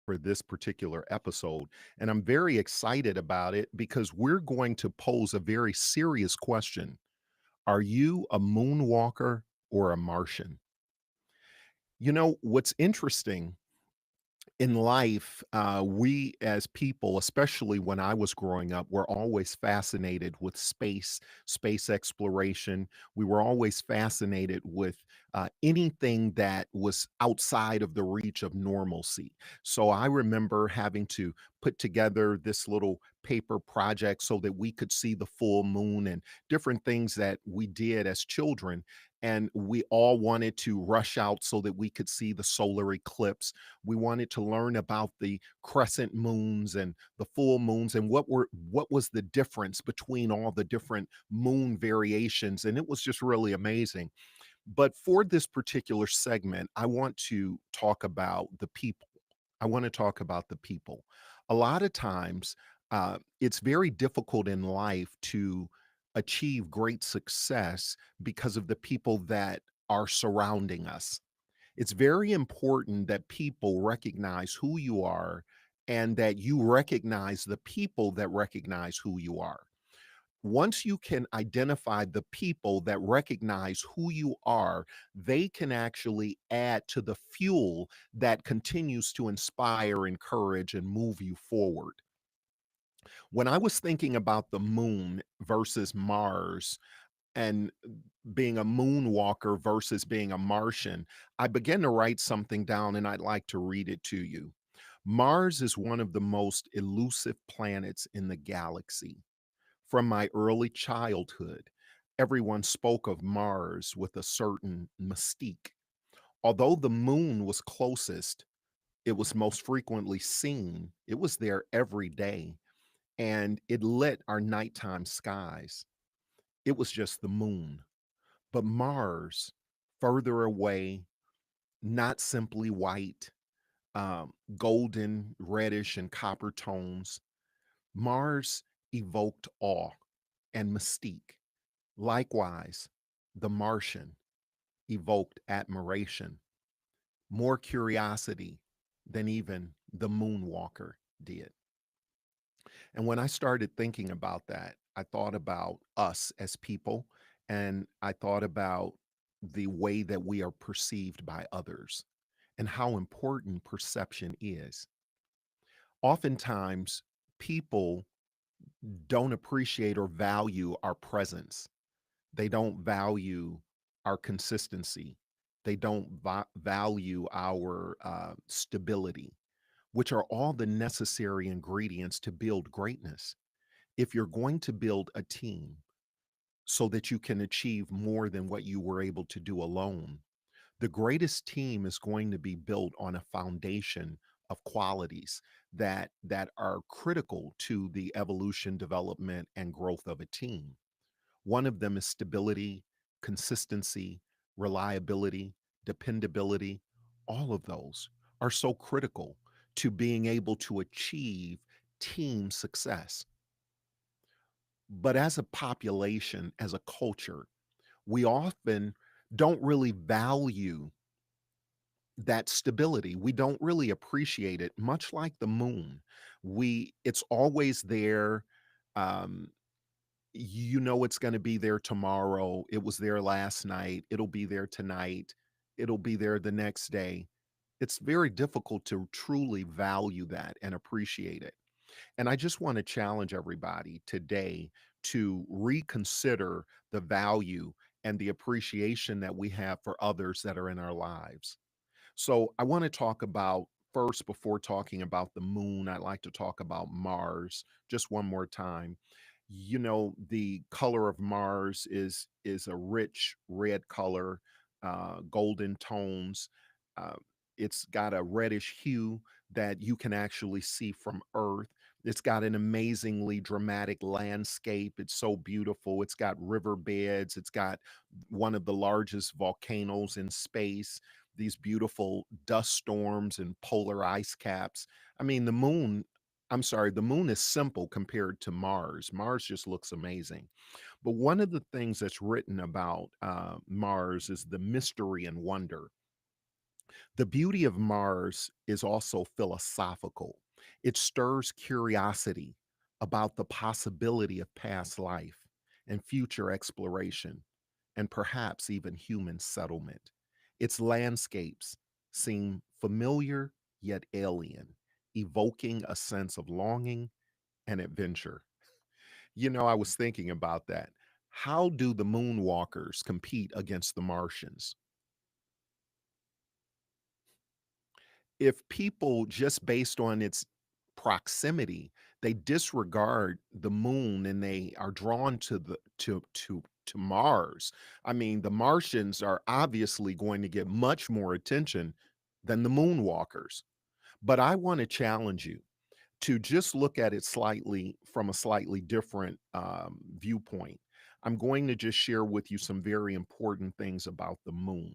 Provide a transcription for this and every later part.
for this particular episode. And I'm very excited about it because we're going to pose a very serious question. Are you a moonwalker or a Martian? What's interesting in life, we as people, especially when I was growing up, were always fascinated with space exploration. We were always fascinated with anything that was outside of the reach of normalcy. So I remember having to put together this little paper project so that we could see the full moon and different things that we did as children. And we all wanted to rush out so that we could see the solar eclipse. We wanted to learn about the crescent moons and the full moons and what was the difference between all the different moon variations, and it was just really amazing. But for this particular segment, I want to talk about the people. I want to talk about the people. A lot of times, it's very difficult in life to achieve great success because of the people that are surrounding us. It's very important that people recognize who you are and that you recognize the people that recognize who you are. Once you can identify the people that recognize who you are, they can actually add to the fuel that continues to inspire, encourage, and move you forward. When I was thinking about the moon versus Mars, and being a moonwalker versus being a Martian, I began to write something down and I'd like to read it to you. Mars is one of the most elusive planets in the galaxy. From my early childhood, everyone spoke of Mars with a certain mystique. Although the moon was closest, it was most frequently seen, it was there every day, and it lit our nighttime skies. It was just the moon. But Mars, further away, not simply white, golden, reddish, and copper tones, Mars evoked awe and mystique. Likewise, the Martian evoked admiration, more curiosity than even the moonwalker did. And when I started thinking about that, I thought about us as people and I thought about the way that we are perceived by others and how important perception is. Oftentimes, people don't appreciate or value our presence. They don't value our consistency. They don't value our stability, which are all the necessary ingredients to build greatness. If you're going to build a team so that you can achieve more than what you were able to do alone, the greatest team is going to be built on a foundation of qualities that are critical to the evolution, development, and growth of a team. One of them is stability, consistency, reliability, dependability. All of those are so critical to being able to achieve team success. But as a population, as a culture, we often don't really value that stability. We don't really appreciate it, much like the moon. It's always there. Um, you know it's going to be there tomorrow. It was there last night. It'll be there tonight. It'll be there the next day. It's very difficult to truly value that and appreciate it. And I just want to challenge everybody today to reconsider the value and the appreciation that we have for others that are in our lives. So I want to talk about first, before talking about the moon, I'd like to talk about Mars just one more time. The color of Mars is a rich red color, golden tones. Uh, it's got a reddish hue that you can actually see from Earth. It's got an amazingly dramatic landscape. It's so beautiful. It's got riverbeds. It's got one of the largest volcanoes in space, these beautiful dust storms and polar ice caps. I mean, the moon is simple compared to Mars. Mars just looks amazing. But one of the things that's written about Mars is the mystery and wonder. The beauty of Mars is also philosophical. It stirs curiosity about the possibility of past life and future exploration, and perhaps even human settlement. Its landscapes seem familiar yet alien, evoking a sense of longing and adventure. I was thinking about that. How do the moonwalkers compete against the Martians? If people just based on its proximity, they disregard the moon and they are drawn to the to Mars. I mean, the Martians are obviously going to get much more attention than the moonwalkers. But I want to challenge you to just look at it slightly from a slightly different viewpoint. I'm going to just share with you some very important things about the moon.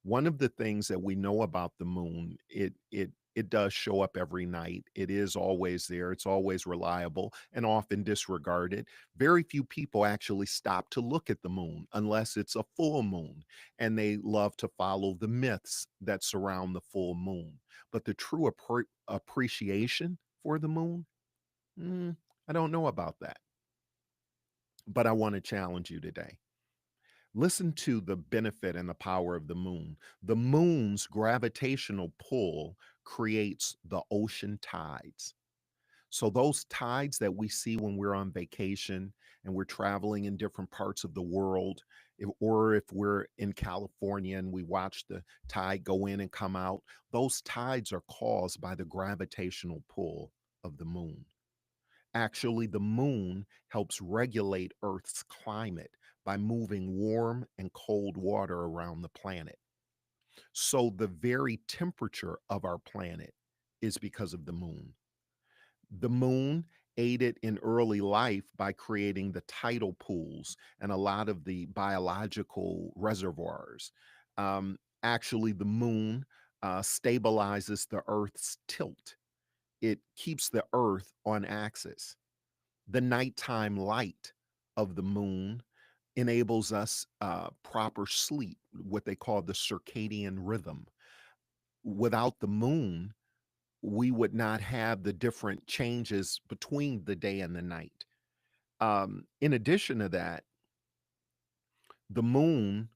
One of the things that we know about the moon, it does show up every night. It is always there. It's always reliable and often disregarded. Very few people actually stop to look at the moon unless it's a full moon, and they love to follow the myths that surround the full moon. But the true appreciation for the moon? I don't know about that, but I want to challenge you today. Listen to the benefit and the power of the moon. The moon's gravitational pull creates the ocean tides. So, those tides that we see when we're on vacation and we're traveling in different parts of the world, or if we're in California and we watch the tide go in and come out, those tides are caused by the gravitational pull of the moon. Actually, the moon helps regulate Earth's climate by moving warm and cold water around the planet. So, the very temperature of our planet is because of the moon. The moon aided in early life by creating the tidal pools and a lot of the biological reservoirs. Actually, the moon stabilizes the Earth's tilt, it keeps the Earth on axis. The nighttime light of the moon enables us proper sleep, what they call the circadian rhythm. Without the moon, we would not have the different changes between the day and the night. In addition to that, the moon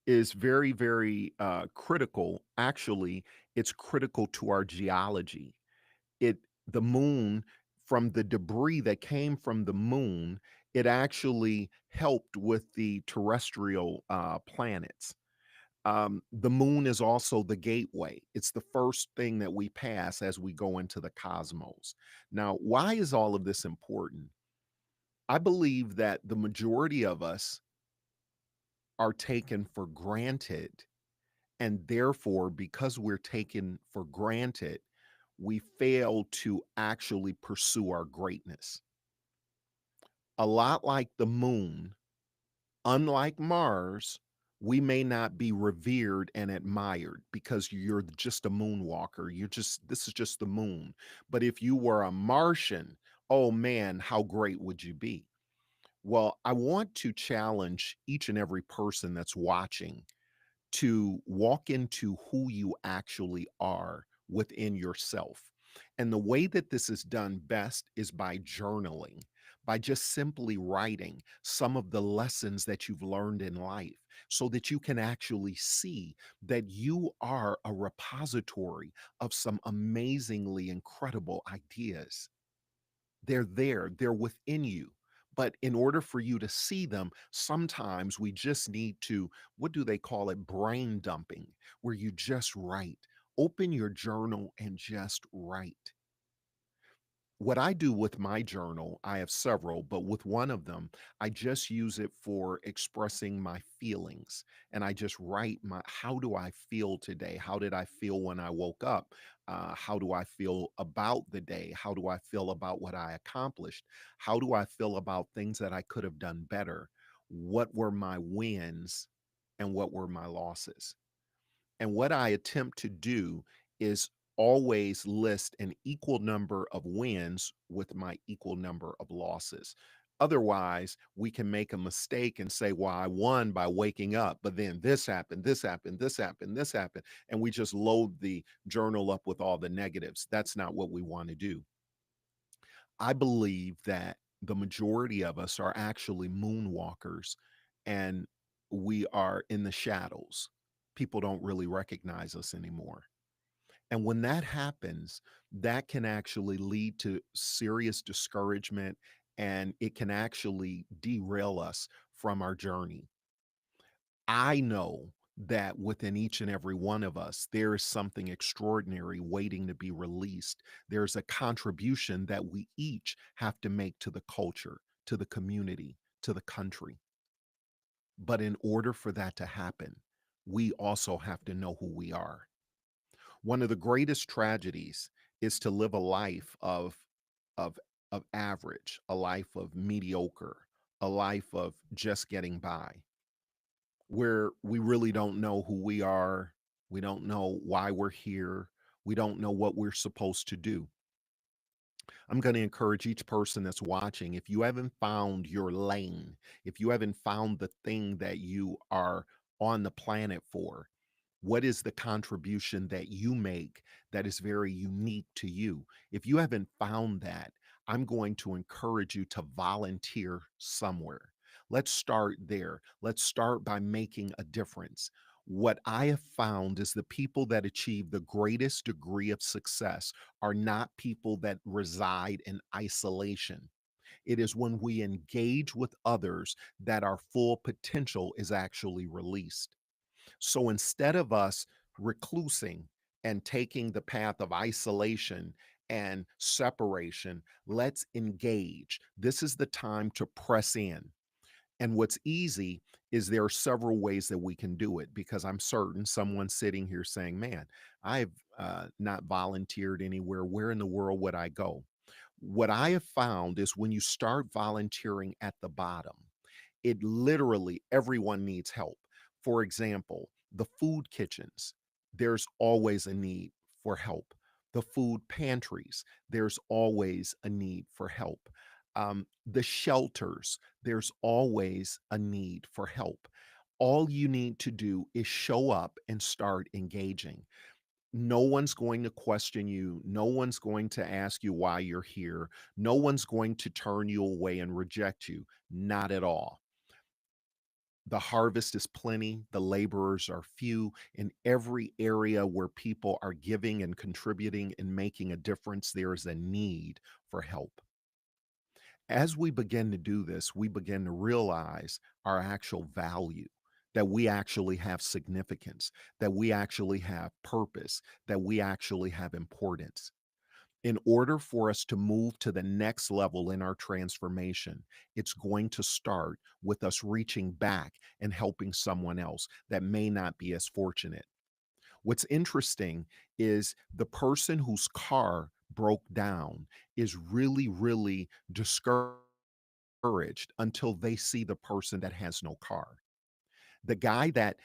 is very, very critical. Actually, it's critical to our geology. It the moon from the debris that came from the moon, it actually helped with the terrestrial planets. The moon is also the gateway. It's the first thing that we pass as we go into the cosmos. Now, why is all of this important? I believe that the majority of us are taken for granted. And therefore, because we're taken for granted, we fail to actually pursue our greatness. A lot like the moon, unlike Mars, we may not be revered and admired because you're just a moonwalker. This is just the moon. But if you were a Martian, oh man, how great would you be? Well, I want to challenge each and every person that's watching to walk into who you actually are within yourself. And the way that this is done best is by journaling, by just simply writing some of the lessons that you've learned in life so that you can actually see that you are a repository of some amazingly incredible ideas. They're there, they're within you. But in order for you to see them, sometimes we just need to, what do they call it? Brain dumping, where you just write. Open your journal and just write. What I do with my journal, I have several, but with one of them, I just use it for expressing my feelings. And I just write how do I feel today? How did I feel when I woke up? How do I feel about the day? How do I feel about what I accomplished? How do I feel about things that I could have done better? What were my wins and what were my losses? And what I attempt to do is always list an equal number of wins with my equal number of losses. Otherwise, we can make a mistake and say, well, I won by waking up, but then this happened, this happened, this happened, this happened. And we just load the journal up with all the negatives. That's not what we want to do. I believe that the majority of us are actually moonwalkers and we are in the shadows. People don't really recognize us anymore. And when that happens, that can actually lead to serious discouragement and it can actually derail us from our journey. I know that within each and every one of us, there is something extraordinary waiting to be released. There's a contribution that we each have to make to the culture, to the community, to the country. But in order for that to happen, we also have to know who we are. One of the greatest tragedies is to live a life of of average, a life of mediocre, a life of just getting by, where we really don't know who we are, we don't know why we're here, we don't know what we're supposed to do. I'm going to encourage each person that's watching, if you haven't found your lane, if you haven't found the thing that you are on the planet for, what is the contribution that you make that is very unique to you? If you haven't found that, I'm going to encourage you to volunteer somewhere. Let's start there. Let's start by making a difference. What I have found is the people that achieve the greatest degree of success are not people that reside in isolation. It is when we engage with others that our full potential is actually released. So instead of us reclusing and taking the path of isolation and separation, let's engage. This is the time to press in. And what's easy is there are several ways that we can do it because I'm certain someone sitting here saying, man, I've not volunteered anywhere. Where in the world would I go? What I have found is when you start volunteering at the bottom, it literally everyone needs help. For example, the food kitchens, there's always a need for help. The food pantries, there's always a need for help. The shelters, there's always a need for help. All you need to do is show up and start engaging. No one's going to question you. No one's going to ask you why you're here. No one's going to turn you away and reject you. Not at all. The harvest is plenty, the laborers are few. In every area where people are giving and contributing and making a difference, there is a need for help. As we begin to do this, we begin to realize our actual value, that we actually have significance, that we actually have purpose, that we actually have importance. In order for us to move to the next level in our transformation, it's going to start with us reaching back and helping someone else that may not be as fortunate. What's interesting is the person whose car broke down is really, really discouraged until they see the person that has no car. The guy that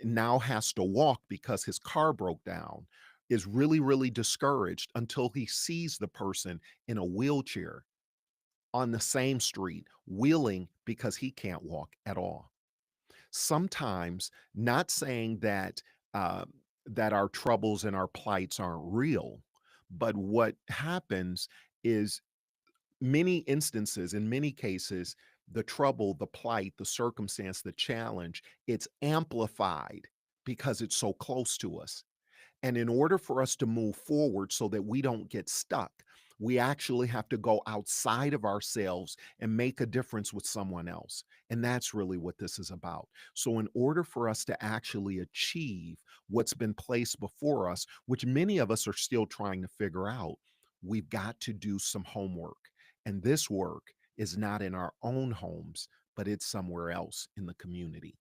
now has to walk because his car broke down is really, really discouraged until he sees the person in a wheelchair on the same street wheeling because he can't walk at all. Sometimes, not saying that that our troubles and our plights aren't real, but what happens is many instances, in many cases, the trouble, the plight, the circumstance, the challenge, it's amplified because it's so close to us. And in order for us to move forward so that we don't get stuck, we actually have to go outside of ourselves and make a difference with someone else. And that's really what this is about. So, in order for us to actually achieve what's been placed before us, which many of us are still trying to figure out, we've got to do some homework. And this work is not in our own homes, but it's somewhere else in the community.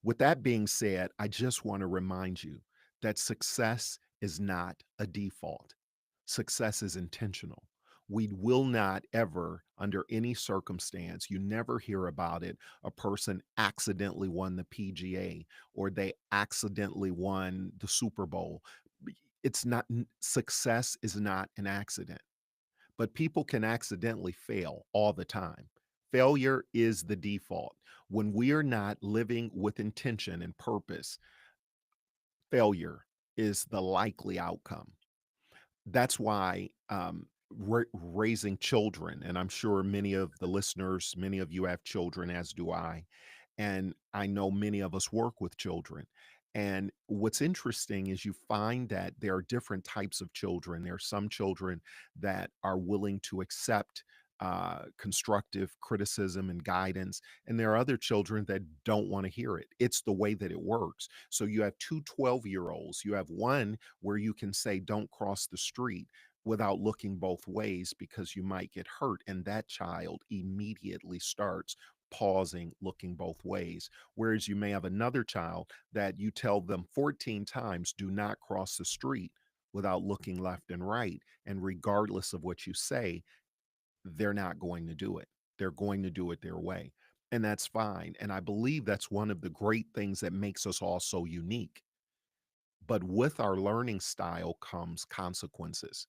With that being said, I just want to remind you that success is not a default. Success is intentional. We will not ever, under any circumstance, you never hear about it, a person accidentally won the PGA or they accidentally won the Super Bowl. It's not, success is not an accident. but people can accidentally fail all the time. Failure is the default. When we are not living with intention and purpose, failure is the likely outcome. That's why raising children, and I'm sure many of the listeners, many of you have children, as do I. And I know many of us work with children. And what's interesting is you find that there are different types of children. There are some children that are willing to accept constructive criticism and guidance, and there are other children that don't want to hear it. It's the way that it works. So you have two 12-year olds. You have one where you can say, don't cross the street without looking both ways because you might get hurt. And that child immediately starts pausing, looking both ways. Whereas you may have another child that you tell them 14 times, do not cross the street without looking left and right. And regardless of what you say, they're not going to do it. They're going to do it their way. And that's fine. And I believe that's one of the great things that makes us all so unique. But with our learning style comes consequences.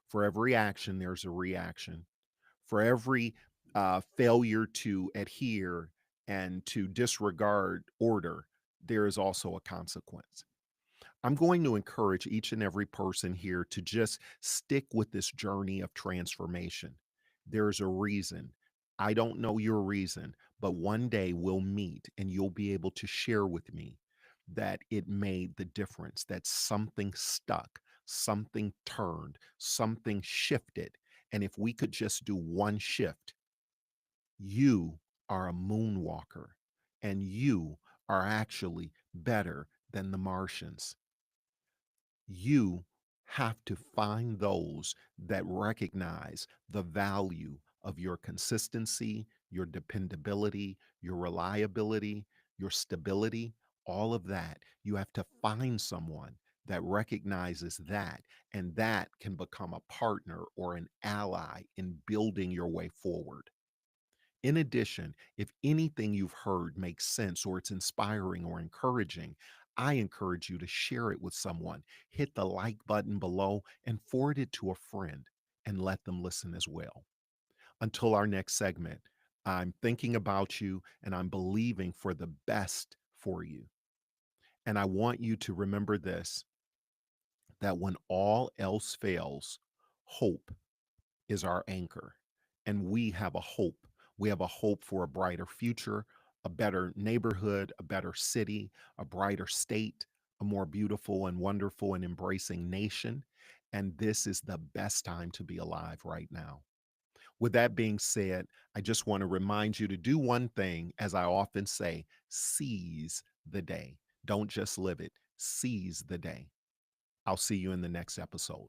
For every action, there's a reaction. For every failure to adhere and to disregard order, there is also a consequence. I'm going to encourage each and every person here to just stick with this journey of transformation. There's a reason. I don't know your reason, but one day we'll meet and you'll be able to share with me that it made the difference, that something stuck, something turned, something shifted. And if we could just do one shift, you are a moonwalker and you are actually better than the Martians. You have to find those that recognize the value of your consistency, your dependability, your reliability, your stability, all of that. You have to find someone that recognizes that, and that can become a partner or an ally in building your way forward. In addition, if anything you've heard makes sense or it's inspiring or encouraging, I encourage you to share it with someone. Hit the like button below and forward it to a friend and let them listen as well. Until our next segment, I'm thinking about you and I'm believing for the best for you. And I want you to remember this, that when all else fails, hope is our anchor. And we have a hope. We have a hope for a brighter future, a better neighborhood, a better city, a brighter state, a more beautiful and wonderful and embracing nation. And this is the best time to be alive right now. With that being said, I just want to remind you to do one thing, as I often say, seize the day. Don't just live it, seize the day. I'll see you in the next episode.